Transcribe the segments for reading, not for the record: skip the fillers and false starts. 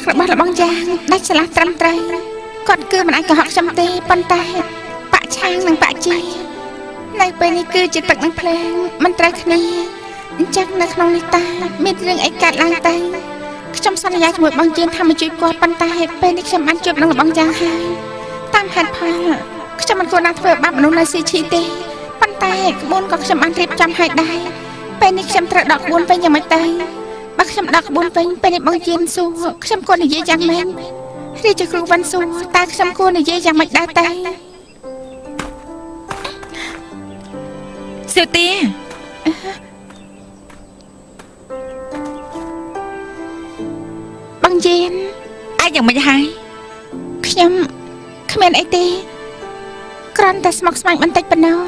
របស់លបងយ៉ាងដាច់ឆ្លាស់ត្រឹមត្រូវគាត់គឺមិនអាចកុហកខ្ញុំទេប៉ុន្តែបាក់ឆាងនិងបាក់ជីនៅពេលនេះគឺជាទឹកនិងភ្លើងមិនត្រូវគ្នាអញ្ចឹងនៅក្នុងនេះតាមានរឿងអីកើតឡើងទៅខ្ញុំសន្យាជាមួយបងជាថាមកជួយគាត់ប៉ុន្តែពេលនេះខ្ញុំបានជួបនឹងលបងយ៉ាងហើយតាមហេតុផលខ្ញុំមិនគួរណាធ្វើបាបមនុស្សនៅស៊ីឈីទេប៉ុន្តែក្បួនក៏ខ្ញុំបានរៀបចំឲ្យដែរពេលនេះខ្ញុំត្រូវដកក្បួនវិញយ៉ាងម៉េចទៅបើខ្ញុំដកក្បួនវិញពេលនេះបងជាសួរខ្ញុំគួរនិយាយយ៉ាងម៉េចរាជគ្រូវ៉ាន់សួរតើខ្ញុំគួរនិយាយយ៉ាងម៉េចដែរទៅសៀវទាបងជាអាចយ៉ាងម៉េចហើយខ្ញុំគ្មានអីទេគ្រាន់តែស្មុគស្មាញបន្តិចប៉ុណ្ណោះ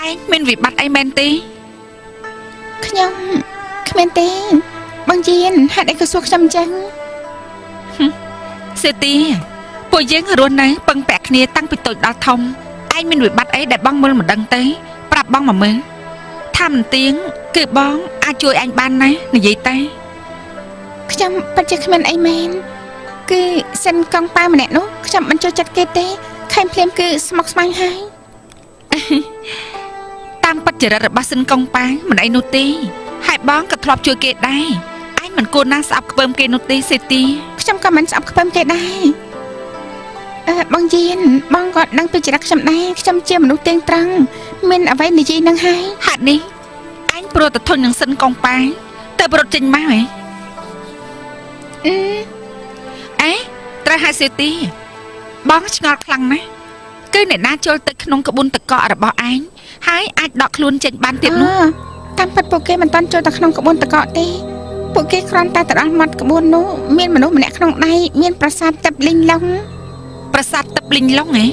ឯងមានវិបត្តិអីមែនទេខ្ញុំគ្មានទេបងជាហេតុអីក៏សួរខ្ញុំអញ្ចឹងសៀវទាពួកយើងរស់នៅពឹងពាក់គ្នាតាំងពីតូចដល់ធំឯងមានវិបត្តិអីដែលបងមើលមិនដឹងទេប្រាប់បងមកមើលថាមិនទៀងគឺបងអាចជួយឯងបានណានិយាយតែខ្ញុំពិតជាគ្មានអីមែនគឺសិនកងប៉ាម្នាក់នោះខ្ញុំមិនចូលចិត្តគេទេខែមភ្លាមគឺស្មុគស្មាញហើយតាមបទចរិតរបស់សិនកងប៉ាមិនអីនោះទេហើយបងក៏ធ្លាប់ជួយគេដែរឯងមិនគួរណាស្អប់ខ្ពើមគេនោះទេសៀវទាខ្ញុំក៏មិនស្អប់ខ្ពើមគេដែរបងយានបងក៏ដឹងពីចរិតខ្ញុំដែរខ្ញុំជាមនុស្សទៀងត្រង់មានអ្វីនិយាយនឹងហើយហេតុនេះឯងព្រោះតែធុញនឹងសិនកងប៉ាទៅប្រត់ចេញមកហ៎ត្រូវហើយសៀវទាបងឆ្ងល់ខ្លាំងណាស់គឺអ្នកណាចូលទៅក្នុងក្បួនតកករបស់ឯងហើយអាចដកខ្លួនចេញបានទៀតនោះតាមពិតពួកគេមិនទាន់ចូលទៅក្នុងក្បួនតកកទេពួកគេគ្រាន់តែទៅដល់មាត់ក្បួននោះមានមនុស្សម្នាក់ក្នុងដៃមានប្រាសាទទឹកលីងឡុងប្រាសាទទឹកលីងឡុងហ៎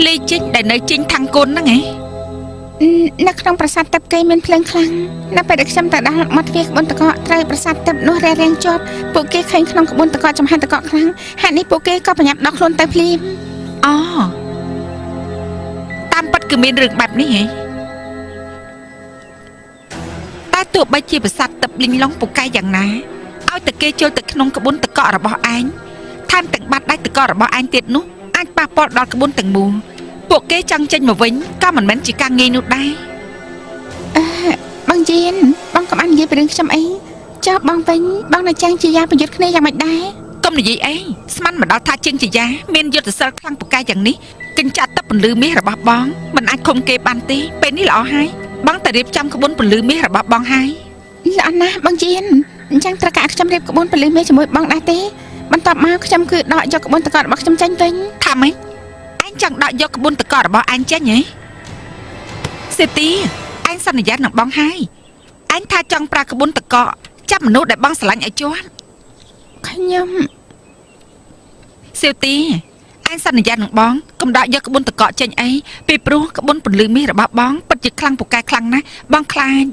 លេជិញដែលនៅជិញខាងគុនហ្នឹងហ៎នៅក្នុងប្រាសាទទឹកគេមានភ្លើងខ្លាំងនៅពេលដែលខ្ញុំទៅដល់មាត់ទ្វារក្បួនតកកត្រូវប្រាសាទទឹកនោះរារាំងជាប់ពួកគេឃើញក្នុងក្បួនតកកចំហាយតកកខ្លាំងហេតុនេះពួកគេក៏ប្រញាប់ដកខ្លួនទៅភ្លាមអូតាមពិតគឺមានរឿងបែបនេះហ៎តែទោះបីជាប្រាសាទទឹកលីងឡុងពូកែយ៉ាងណាឲ្យតែគេចូលទៅក្នុងក្បួនតកករបស់ឯងថែមទាំងបាត់ដៃតកករបស់ឯងទៀតនោះអាចប៉ះពាល់ដល់ក្បួនទាំងមូលពួកគេចង់ចេញមកវិញក៏មិនមែនជាការងាយនោះដែរបងយានបងក៏បាននិយាយពីរឿងខ្ញុំអីចុះបងវិញបងនៅចាំងជាយាប្រយុទ្ធគ្នាយ៉ាងម៉េចដែរកុំនិយាយអីស្មានមកដល់ថាជាងជាយាមានយុទ្ធសាស្ត្រខ្លាំងពូកែយ៉ាងនេះកញ្ចាត់ទឹកពន្លឺមាសរបស់បងមិនអាចឃុំគេបានទេពេលនេះល្អហើយបងតែរៀបចំក្បួនពន្លឺមាសរបស់បងហើយល្អណាស់បងយានអញ្ចឹងត្រូវការខ្ញុំរៀបក្បួនពន្លឺមាសជាមួយបងដែរទេបន្ទាប់មកខ្ញុំគឺដកយកក្បួនតកករបស់ខ្ញុំចេញវិញថាម៉េចឯងចង់ដកយកក្បួនតកករបស់ឯងចេញហ៎សេទីឯងសន្យានឹងបងហើយឯងថាចង់ប្រើក្បួនតកកចាប់មនុស្សដែលបងស្រឡាញ់ឲ្យជាប់ខ្ញុំសេទីឯងសន្យានឹងបងកុំដកយកក្បួនតកកចេញអីពីព្រោះក្បួនពន្លឺមាសរបស់បងពិតជាខ្លាំងពូកែខ្លាំងណាស់បងខ្លាច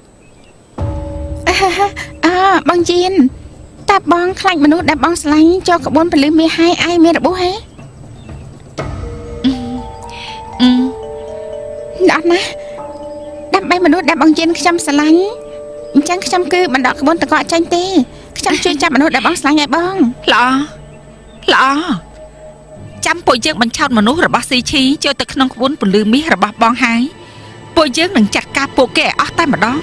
បងយានតើបងខ្លាចមនុស្សដែលបងស្រឡាញ់ចូលក្បួនពន្លឺមាសហើយឯងមានរបួសហ៎ល្អណាស់ដើម្បីមនុស្សដែលបងយានខ្ញុំស្រឡាញ់អញ្ចឹងខ្ញុំគឺមិនដកក្បួនតកកចេញទេខ្ញុំជួយចាប់មនុស្សដែលបងស្រឡាញ់ឲ្យបងល្អចាំពួកយើងបញ្ឆោតមនុស្សរបស់ស៊ីឈីចូលទៅក្នុងក្បួនពន្លឺមាសរបស់បងហើយពួកយើងនឹងចាត់ការពួកគេឲ្យអស់តែម្ដង